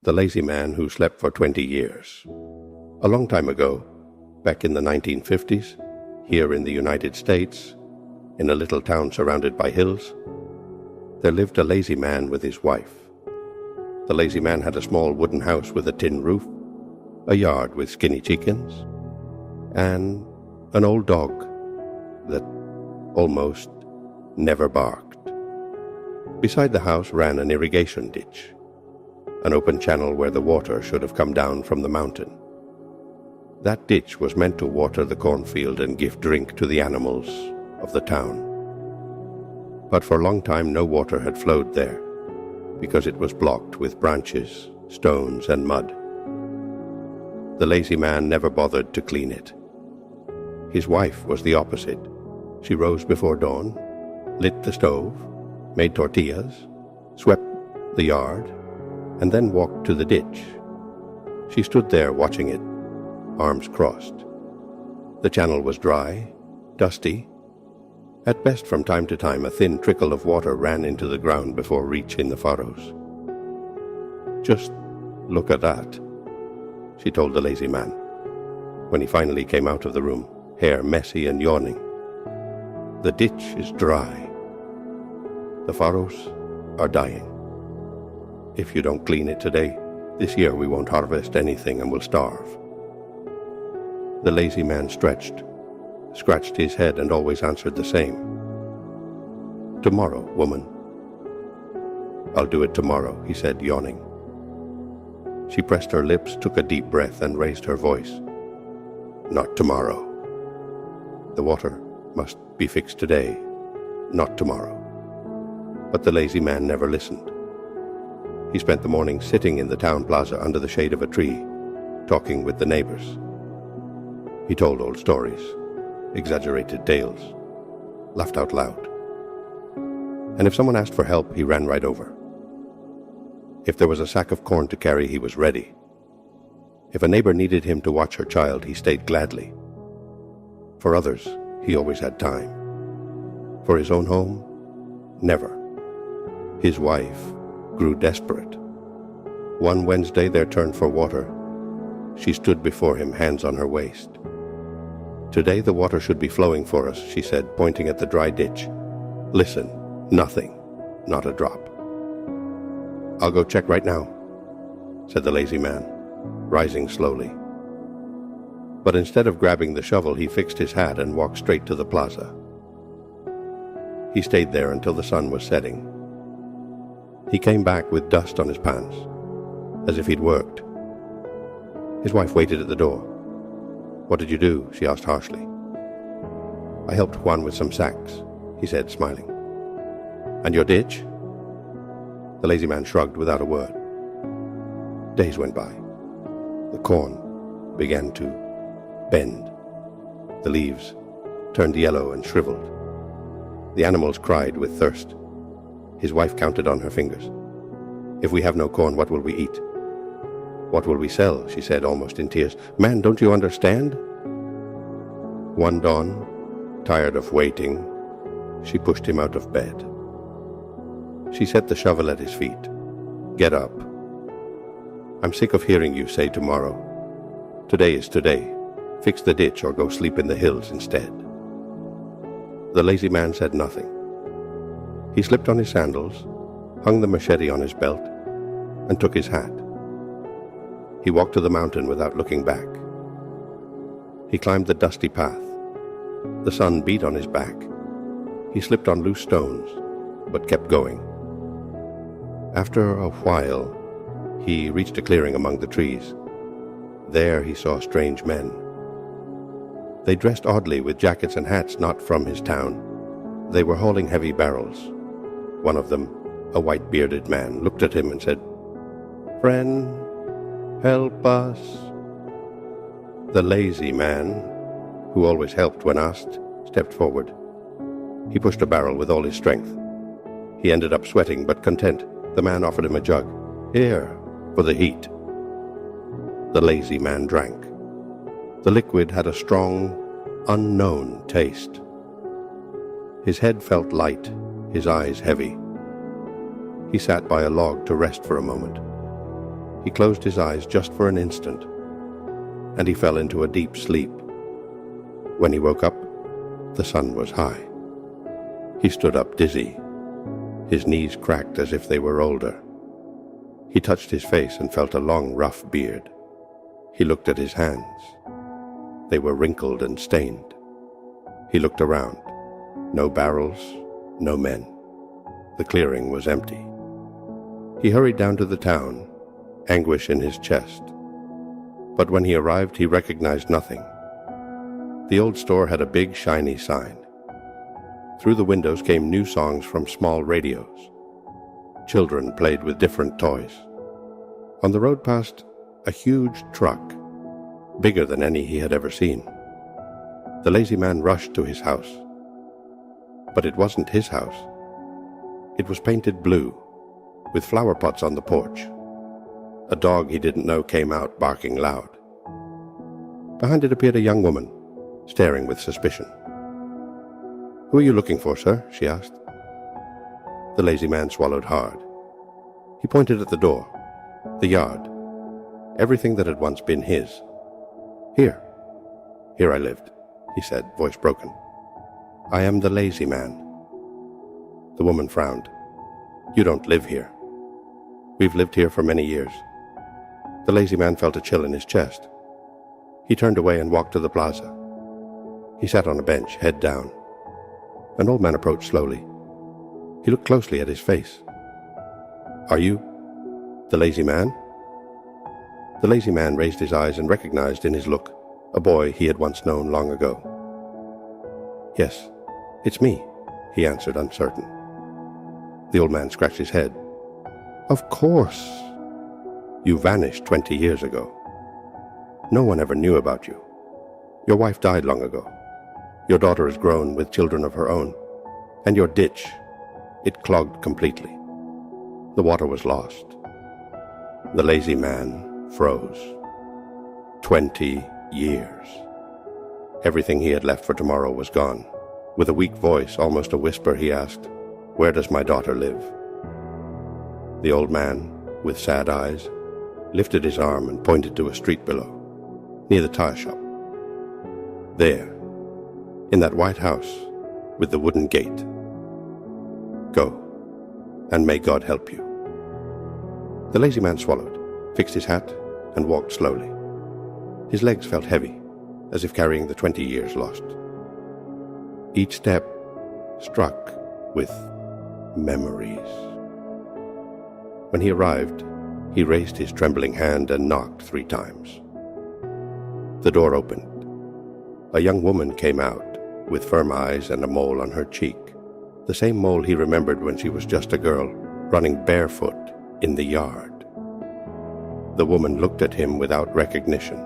The Lazy Man Who Slept for 20 Years. A long time ago, back in the 1950s, here in the United States, in a little town surrounded by hills, there lived a lazy man with his wife. The lazy man had a small wooden house with a tin roof, a yard with skinny chickens, and an old dog that almost never barked. Beside the house ran an irrigation ditch, an open channel where the water should have come down from the mountain. That ditch was meant to water the cornfield and give drink to the animals of the town. But for a long time no water had flowed there, because it was blocked with branches, stones, and mud. The lazy man never bothered to clean it. His wife was the opposite. She rose before dawn, lit the stove, made tortillas, swept the yard, and then walked to the ditch. She stood there watching it, arms crossed. The channel was dry, dusty. At best, from time to time, a thin trickle of water ran into the ground before reaching the furrows. "Just look at that," she told the lazy man, when he finally came out of the room, hair messy and yawning. "The ditch is dry. The furrows are dying. If you don't clean it today, this year we won't harvest anything and will starve." The lazy man scratched his head, and always answered the same. "Tomorrow, woman." "I'll do it tomorrow," he said, yawning. She pressed her lips, took a deep breath, and raised her voice. "Not tomorrow. The water must be fixed today, not tomorrow." But the lazy man never listened. He spent the morning sitting in the town plaza under the shade of a tree, talking with the neighbors. He told old stories, exaggerated tales, laughed out loud. And if someone asked for help, he ran right over. If there was a sack of corn to carry, he was ready. If a neighbor needed him to watch her child, he stayed gladly. For others, he always had time. For his own home, never. His wife grew desperate. One Wednesday, their turn for water, she stood before him, hands on her waist. "Today the water should be flowing for us," she said, pointing at the dry ditch. "Listen, nothing, not a drop." "I'll go check right now," said the lazy man, rising slowly. But instead of grabbing the shovel, he fixed his hat and walked straight to the plaza. He stayed there until the sun was setting. He came back with dust on his pants, as if he'd worked. His wife waited at the door. "What did you do?" she asked harshly. "I helped Juan with some sacks," he said, smiling. "And your ditch?" The lazy man shrugged without a word. Days went by. The corn began to bend. The leaves turned yellow and shriveled. The animals cried with thirst. His wife counted on her fingers. "If we have no corn, what will we eat?" "What will we sell?" she said, almost in tears. "Man, don't you understand?" One dawn, tired of waiting, she pushed him out of bed. She set the shovel at his feet. "Get up. I'm sick of hearing you say tomorrow. Today is today. Fix the ditch or go sleep in the hills instead." The lazy man said nothing. He slipped on his sandals, hung the machete on his belt, and took his hat. He walked to the mountain without looking back. He climbed the dusty path. The sun beat on his back. He slipped on loose stones, but kept going. After a while, he reached a clearing among the trees. There he saw strange men. They dressed oddly, with jackets and hats not from his town. They were hauling heavy barrels. One of them, a white-bearded man, looked at him and said, "Friend, help us." The lazy man, who always helped when asked, stepped forward. He pushed a barrel with all his strength. He ended up sweating but content. The man offered him a jug. "Here, for the heat." The lazy man drank. The liquid had a strong, unknown taste. His head felt light, his eyes heavy. He sat by a log to rest for a moment. He closed his eyes just for an instant, and he fell into a deep sleep. When he woke up, the sun was high. He stood up dizzy. His knees cracked as if they were older. He touched his face and felt a long, rough beard. He looked at his hands. They were wrinkled and stained. He looked around. No barrels, no men. The clearing was empty. He hurried down to the town, anguish in his chest. But when he arrived, he recognized nothing. The old store had a big, shiny sign. Through the windows came new songs from small radios. Children played with different toys. On the road passed a huge truck, bigger than any he had ever seen. The lazy man rushed to his house. But it wasn't his house. It was painted blue, with flower pots on the porch. A dog he didn't know came out barking loud. Behind it appeared a young woman, staring with suspicion. "Who are you looking for, sir?" she asked. The lazy man swallowed hard. He pointed at the door, the yard, everything that had once been his. Here I lived," he said, voice broken. "I am the lazy man." The woman frowned. "You don't live here." "We've lived here for many years." The lazy man felt a chill in his chest. He turned away and walked to the plaza. He sat on a bench, head down. An old man approached slowly. He looked closely at his face. "Are you the lazy man?" The lazy man raised his eyes and recognized in his look a boy he had once known long ago. "Yes, it's me," he answered, uncertain. The old man scratched his head. "Of course. You vanished 20 years ago. No one ever knew about you. Your wife died long ago. Your daughter is grown with children of her own. And your ditch, it clogged completely. The water was lost." The lazy man froze. 20 years. Everything he had left for tomorrow was gone. With a weak voice, almost a whisper, he asked, "Where does my daughter live?" The old man, with sad eyes, lifted his arm and pointed to a street below, near the tire shop. "There, in that white house with the wooden gate. Go, and may God help you." The lazy man swallowed, fixed his hat, and walked slowly. His legs felt heavy, as if carrying the 20 years lost. Each step struck with memories. When he arrived, he raised his trembling hand and knocked 3 times. The door opened. A young woman came out, with firm eyes and a mole on her cheek, the same mole he remembered when she was just a girl, running barefoot in the yard. The woman looked at him without recognition.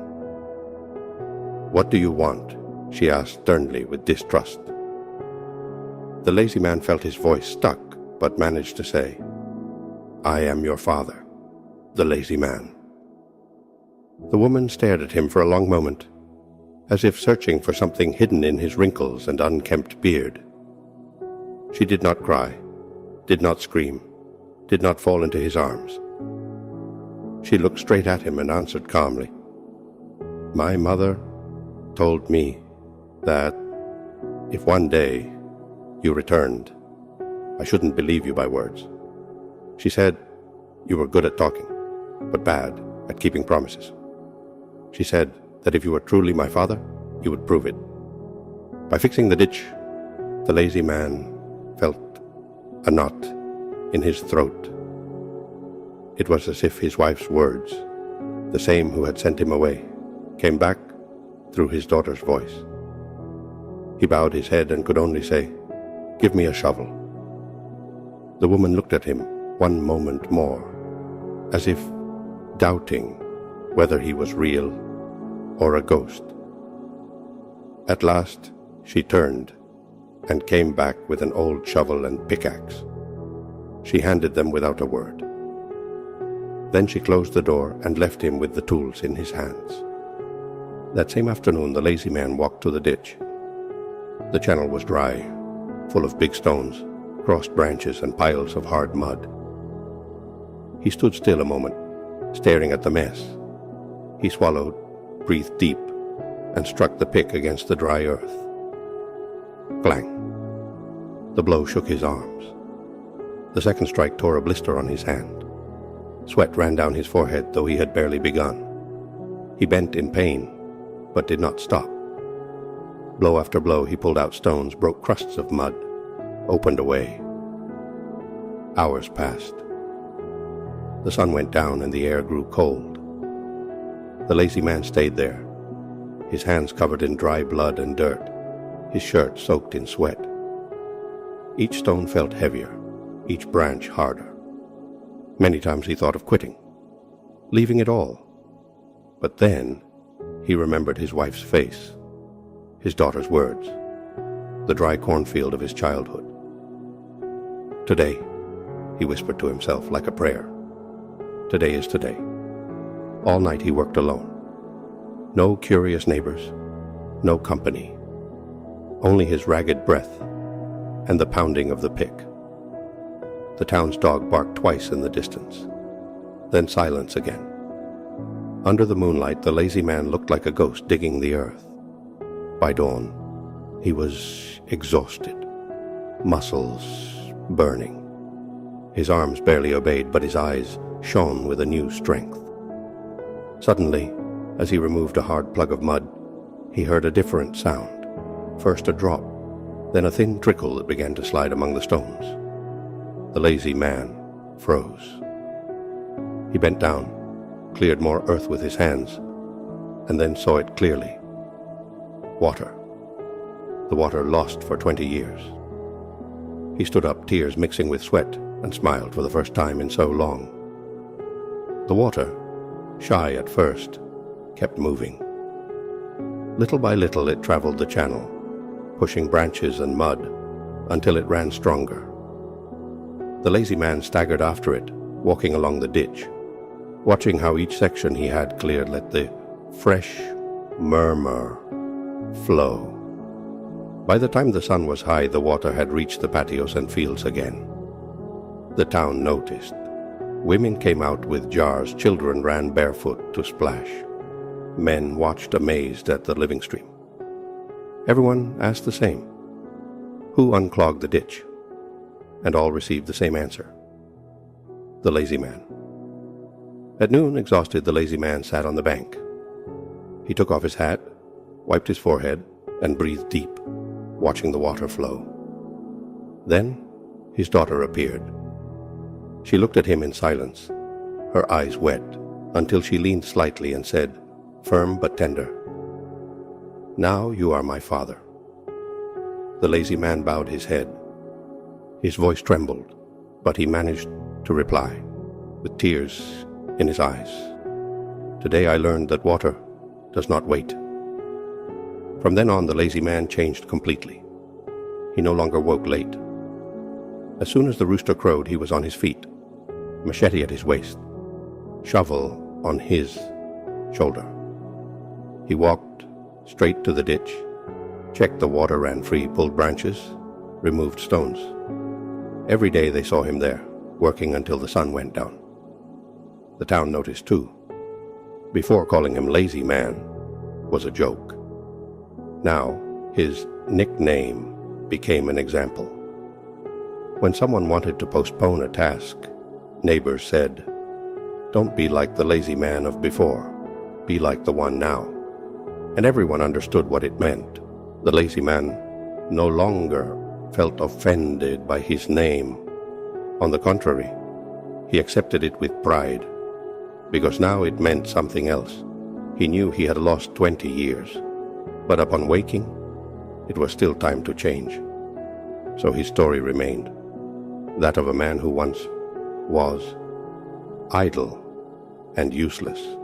"What do you want?" she asked sternly with distrust. The lazy man felt his voice stuck, but managed to say, "I am your father, the lazy man." The woman stared at him for a long moment, as if searching for something hidden in his wrinkles and unkempt beard. She did not cry, did not scream, did not fall into his arms. She looked straight at him and answered calmly, "My mother told me that if one day you returned, I shouldn't believe you by words. She said you were good at talking, but bad at keeping promises. She said that if you were truly my father, you would prove it." By fixing the ditch, the lazy man felt a knot in his throat. It was as if his wife's words, the same who had sent him away, came back through his daughter's voice. He bowed his head and could only say, "Give me a shovel." The woman looked at him one moment more, as if doubting whether he was real or a ghost. At last she turned and came back with an old shovel and pickaxe. She handed them without a word. Then she closed the door and left him with the tools in his hands. That same afternoon the lazy man walked to the ditch. The channel was dry, full of big stones, crossed branches, and piles of hard mud. He stood still a moment, staring at the mess. He swallowed, breathed deep, and struck the pick against the dry earth. Clang. The blow shook his arms. The second strike tore a blister on his hand. Sweat ran down his forehead, though he had barely begun. He bent in pain, but did not stop. Blow after blow, he pulled out stones, broke crusts of mud, opened a way. Hours passed. The sun went down and the air grew cold. The lazy man stayed there, his hands covered in dry blood and dirt, his shirt soaked in sweat. Each stone felt heavier, each branch harder. Many times he thought of quitting, leaving it all. But then he remembered his wife's face, his daughter's words, the dry cornfield of his childhood. Today, he whispered to himself like a prayer. Today is today. All night he worked alone. No curious neighbors, no company. Only his ragged breath and the pounding of the pick. The town's dog barked twice in the distance. Then silence again. Under the moonlight, the lazy man looked like a ghost digging the earth. By dawn, he was exhausted, muscles burning. His arms barely obeyed, but his eyes shone with a new strength. Suddenly, as he removed a hard plug of mud, he heard a different sound. First a drop, then a thin trickle that began to slide among the stones. The lazy man froze. He bent down, cleared more earth with his hands, and then saw it clearly. Water. The water lost for 20 years. He stood up, tears mixing with sweat, and smiled for the first time in so long. The water, shy at first, kept moving. Little by little it traveled the channel, pushing branches and mud until it ran stronger. The lazy man staggered after it, walking along the ditch, watching how each section he had cleared let the fresh murmur flow. By the time the sun was high, the water had reached the patios and fields again. The town noticed. Women came out with jars, children ran barefoot to splash. Men watched amazed at the living stream. Everyone asked the same. Who unclogged the ditch? And all received the same answer. The lazy man. At noon, exhausted, the lazy man sat on the bank. He took off his hat, wiped his forehead, and breathed deep, watching the water flow. Then his daughter appeared. She looked at him in silence, her eyes wet, until she leaned slightly and said, firm but tender, "Now you are my father." The lazy man bowed his head. His voice trembled, but he managed to reply, with tears in his eyes. "Today I learned that water does not wait." From then on, the lazy man changed completely. He no longer woke late. As soon as the rooster crowed, he was on his feet, machete at his waist, shovel on his shoulder. He walked straight to the ditch, checked the water ran free, pulled branches, removed stones. Every day they saw him there, working until the sun went down. The town noticed too. Before, calling him Lazy Man was a joke. Now his nickname became an example. When someone wanted to postpone a task, neighbors said, "Don't be like the lazy man of before, be like the one now." And everyone understood what it meant. The lazy man no longer felt offended by his name. On the contrary, he accepted it with pride, because now it meant something else. He knew he had lost 20 years, but upon waking, it was still time to change. So his story remained, that of a man who once was idle and useless,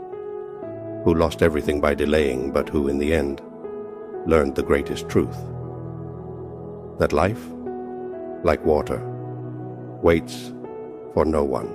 who lost everything by delaying, but who in the end learned the greatest truth, that life, like water, waits for no one.